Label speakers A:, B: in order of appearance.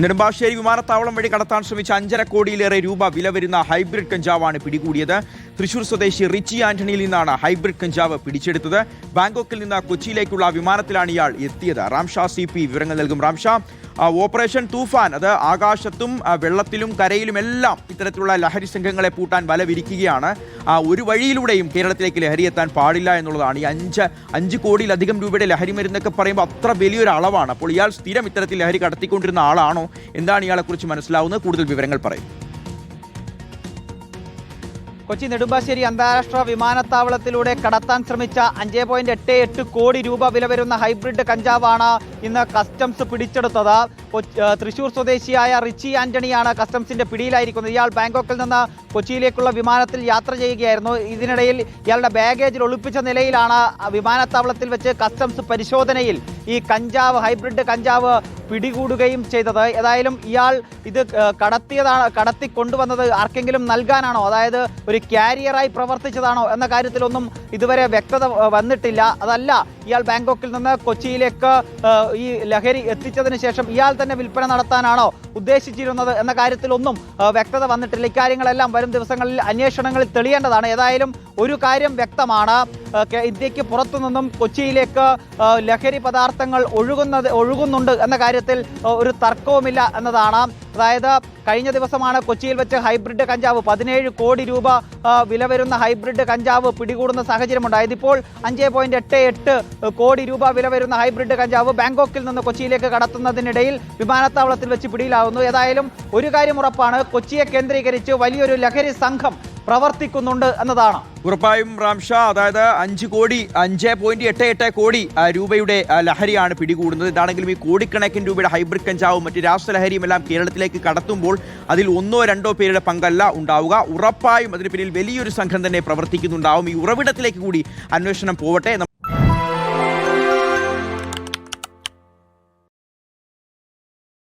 A: നെടുമ്പാശ്ശേരി വിമാനത്താവളം വഴി കടത്താൻ ശ്രമിച്ച 5.5 കോടിയിലേറെ രൂപ വില വരുന്ന ഹൈബ്രിഡ് കഞ്ചാവാണ് പിടികൂടിയത്. തൃശൂർ സ്വദേശി റിച്ചി ആന്റണിയിൽ നിന്നാണ് ഹൈബ്രിഡ് കഞ്ചാവ് പിടിച്ചെടുത്തത്. ബാങ്കോക്കിൽ നിന്ന് കൊച്ചിയിലേക്കുള്ള വിമാനത്തിലാണ് ഇയാൾ എത്തിയത്. റാംഷാ CP വിവരങ്ങൾ നൽകും. റാംഷാ, ഓപ്പറേഷൻ തൂഫാൻ അത് ആകാശത്തും വെള്ളത്തിലും കരയിലുമെല്ലാം ഇത്തരത്തിലുള്ള ലഹരി സംഘങ്ങളെ പൂട്ടാൻ വല വിരിക്കുകയാണ്. ഒരു വഴിയിലൂടെയും കേരളത്തിലേക്ക് ലഹരി എത്താൻ പാടില്ല എന്നുള്ളതാണ്. ഈ 5 കോടിയിലധികം രൂപയുടെ ലഹരി മരുന്നൊക്കെ പറയുമ്പോൾ അത്ര വലിയൊരു അളവാണ്. അപ്പോൾ ഇയാൾ സ്ഥിരം ഇത്തരത്തിൽ ലഹരി കടത്തിക്കൊണ്ടിരുന്ന ആളാണോ? എന്താണ് ഇയാളെക്കുറിച്ച് മനസ്സിലാവുന്നത്? കൂടുതൽ വിവരങ്ങൾ പറയും.
B: കൊച്ചി നെടുമ്പാശ്ശേരി അന്താരാഷ്ട്ര വിമാനത്താവളത്തിലൂടെ കടത്താൻ ശ്രമിച്ച 5.88 കോടി രൂപ വില വരുന്ന ഹൈബ്രിഡ് കഞ്ചാവാണ് ഇന്ന് കസ്റ്റംസ് പിടിച്ചെടുത്തത്. തൃശൂർ സ്വദേശിയായ റിച്ചി ആന്റണിയാണ് കസ്റ്റംസിന്റെ പിടിയിലായിരിക്കുന്നത്. ഇയാൾ ബാങ്കോക്കിൽ നിന്ന് കൊച്ചിയിലേക്കുള്ള വിമാനത്തിൽ യാത്ര ചെയ്യുകയായിരുന്നു. ഇതിനിടയിൽ ഇയാളുടെ ബാഗേജിൽ ഒളിപ്പിച്ച നിലയിലാണ് വിമാനത്താവളത്തിൽ വെച്ച് കസ്റ്റംസ് പരിശോധനയിൽ ഈ കഞ്ചാവ്, ഹൈബ്രിഡ് കഞ്ചാവ് പിടികൂടുകയും ചെയ്തത്. ഏതായാലും ഇയാൾ ഇത് കടത്തിക്കൊണ്ടുവന്നത് ആർക്കെങ്കിലും നൽകാനാണോ, അതായത് ഒരു ക്യാരിയറായി പ്രവർത്തിച്ചതാണോ എന്ന കാര്യത്തിലൊന്നും ഇതുവരെ വ്യക്തത വന്നിട്ടില്ല. അതല്ല, ഇയാൾ ബാങ്കോക്കിൽ നിന്ന് കൊച്ചിയിലേക്ക് ഈ ലഹരി എത്തിച്ചതിന് ശേഷം ഇയാൾ തന്നെ വിൽപ്പന നടത്താനാണോ ഉദ്ദേശിച്ചിരുന്നത് എന്ന കാര്യത്തിലൊന്നും വ്യക്തത വന്നിട്ടില്ല. ഇക്കാര്യങ്ങളെല്ലാം വരും ദിവസങ്ങളിൽ അന്വേഷണങ്ങളിൽ തെളിയേണ്ടതാണ്. ഏതായാലും ഒരു കാര്യം വ്യക്തമാണ്, ഇന്ത്യക്ക് പുറത്തു നിന്നും കൊച്ചിയിലേക്ക് ലഹരി പദാർത്ഥങ്ങൾ ഒഴുകുന്നുണ്ട് എന്ന കാര്യത്തിൽ ഒരു തർക്കവുമില്ല എന്നതാണ്. അതായത് കഴിഞ്ഞ ദിവസമാണ് കൊച്ചിയിൽ വെച്ച് ഹൈബ്രിഡ് കഞ്ചാവ് 17 കോടി രൂപ വില വരുന്ന ഹൈബ്രിഡ് കഞ്ചാവ് പിടികൂടുന്ന സാഹചര്യമുണ്ടായത്. ഇപ്പോൾ 5.88 കോടി രൂപ വില വരുന്ന ഹൈബ്രിഡ് കഞ്ചാവ് ബാങ്കോക്കിൽ നിന്ന് കൊച്ചിയിലേക്ക് കടത്തുന്നതിനിടയിൽ വിമാനത്താവളത്തിൽ വെച്ച് പിടിയിലാവുന്നു. ഏതായാലും ഒരു കാര്യം ഉറപ്പാണ്, കൊച്ചിയെ കേന്ദ്രീകരിച്ച് വലിയൊരു ലഹരി സംഘം പ്രവർത്തിക്കുന്നുണ്ട് എന്നതാണ്.
A: ഉറപ്പായും റാംഷാ, അതായത് 5.88 കോടി രൂപയുടെ ലഹരിയാണ് പിടികൂടുന്നത്. ഇതാണെങ്കിലും ഈ കോടിക്കണക്കിന് രൂപയുടെ ഹൈബ്രിഡ് കഞ്ചാവും മറ്റ് രാസലഹരിയും എല്ലാം കേരളത്തിലേക്ക് കടത്തുമ്പോൾ അതിൽ 1-2 പേരുടെ പങ്കല്ല ഉണ്ടാവുക. ഉറപ്പായും അതിന് പിന്നിൽ വലിയൊരു സംഘം തന്നെ പ്രവർത്തിക്കുന്നുണ്ടാവും. ഈ ഉറവിടത്തിലേക്ക് കൂടി അന്വേഷണം പോവട്ടെ.